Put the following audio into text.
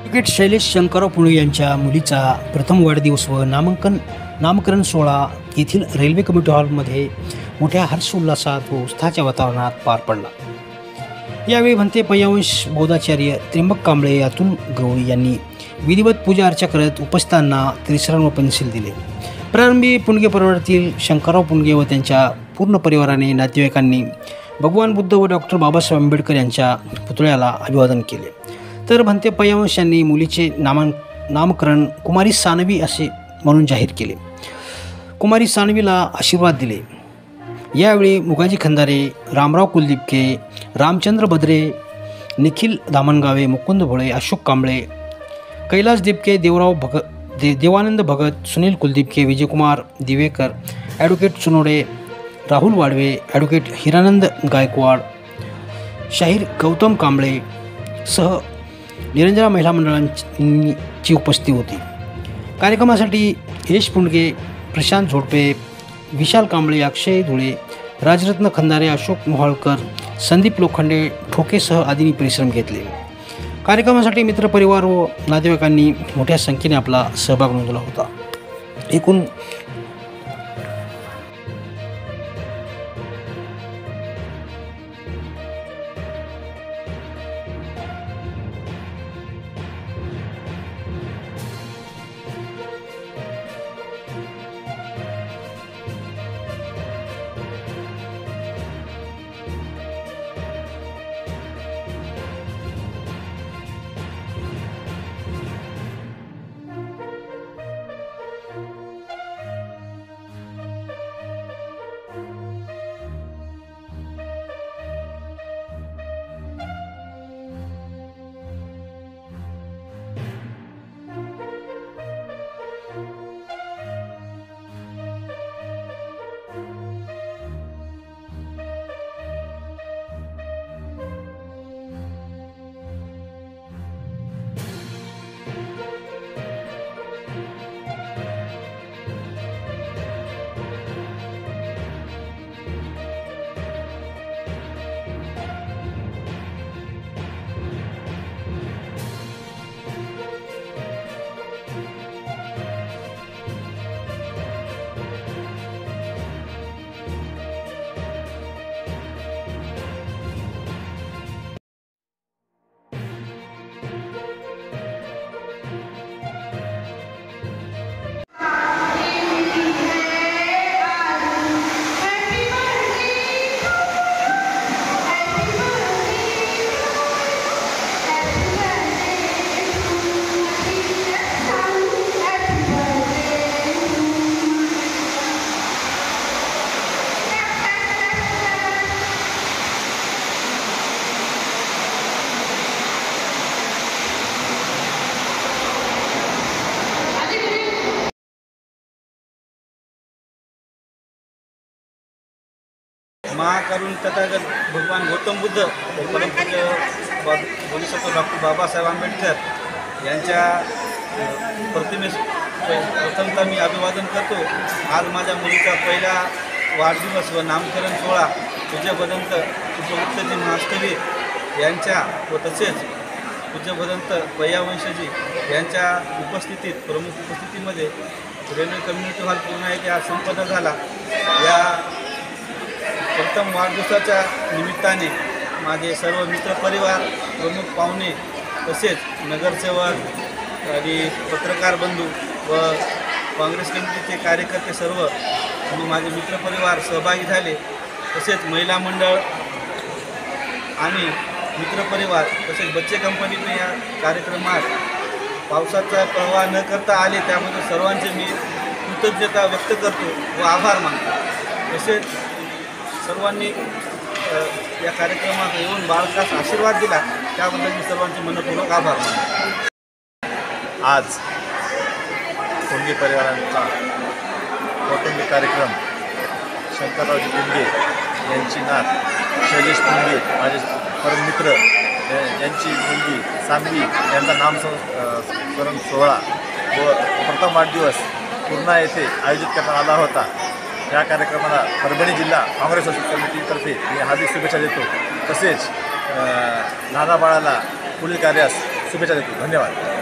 Advocate Shailesh Shankarrao Pune यांच्या मुलीचा प्रथम वाढदिवस व नामकरण सोहळा येथील रेल्वे कमिटी हॉलमध्ये मोठ्या हर्षोल्लासात व उत्साहाच्या वातावरणात पार पडला। यावेळी भंते पय्यावंश बौद्धाचार्य त्र्यंबक कांबळे अतुल गवळी यांनी विधिवत पूजा अर्चा करत उपस्थितांना त्रिशरण व पेन्सिल दिले। प्रारंभी पुणगे परिवारातील शंकरराव पुणगे व त्यांच्या पूर्ण परिवाराने नातेवाईकांनी भगवान बुद्ध व डॉक्टर बाबासाहेब आंबेडकर यांच्या पुतळ्याला अभिवादन केले। तर भंते पय्यावंश यांनी मुलीचे नामकरण कुमारी सानवी असे म्हणून जाहीर केले। कुमारी सानवीला आशीर्वाद दिले। यावेळी मुगाजी खंदारे, रामराव कुलदीपके, रामचंद्र बद्रे, निखिल दामणगावे, मुकुंद भोळे, अशोक कांबळे, कैलास दिपके, देवानंद भगत, सुनील कुलदीपके, विजयकुमार दिवेकर, ॲडव्होकेट चुनोडे, राहुल वाडवे, ॲडव्होकेट हिरानंद गायकवाड, शाहीर गौतम कांबळे सह निरंजना महिला मंडळांची उपस्थिती होती। कार्यक्रमासाठी यश पुणगे, प्रशांत झोडपे, विशाल कांबळे, अक्षय धुळे, राजरत्न खंदारे, अशोक मोहाळकर, संदीप लोखंडे, ठोकेसह आदींनी परिश्रम घेतले। कार्यक्रमासाठी मित्रपरिवार व नातेवाईकांनी मोठ्या संख्येने आपला सहभाग नोंदवला होता। एकूण महाकरुण तथागत भगवान गौतम बुद्ध परमपूज्य बोधिसत्व डॉक्टर बाबासाहेब आंबेडकर यांच्या प्रतिमेस प्रथमतः मी अभिवादन करतो। आज माझ्या मुलीचा पहिला वाढदिवस व नामकरण सोहळा पूज्य भदंत उपगुप्तजी महास्तवीर यांच्या व तसेच पूज्य भदंत पय्यावंशजी यांच्या उपस्थितीत प्रमुख उपस्थितीमध्ये रेल्वे कम्युनिटी हॉल पूर्ण येथे आज संपन्न झाला। या प्रथम वाढदिवसाच्या निमित्ताने माझे सर्व मित्रपरिवार, प्रमुख पाहुणे तसेच नगरसेवक आणि पत्रकार बंधू व काँग्रेस कमिटीचे कार्यकर्ते सर्व आणि माझे मित्रपरिवार सहभागी झाले। तसेच महिला मंडळ आणि मित्रपरिवार तसेच बच्चे कंपनीने या कार्यक्रमात पावसाचा प्रवाह न करता आले, त्याबद्दल सर्वांचे मी कृतज्ञता व्यक्त करतो व आभार मानतो। तसेच सर्वांनी या कार्यक्रमात येऊन बाळकास आशीर्वाद दिला, त्याबद्दल मी सर्वांचे मनपूर्वक आभार मानतो। आज पुणगे परिवारांचा कौटुंबिक कार्यक्रम शंकररावजी पुणगे यांची नात शैलेश पुणगे, माझे परममित्र यांची मुलगी सानवी यांचा नामकरण सोहळा व प्रथम वाढदिवस पूर्णा येथे आयोजित करण्यात आला होता। या कार्यक्रमाला परभणी जिल्हा काँग्रेस कमिटीतर्फे मी हार्दिक शुभेच्छा देतो। तसेच लहान बाळाला पुढील कार्यास शुभेच्छा देतो। धन्यवाद।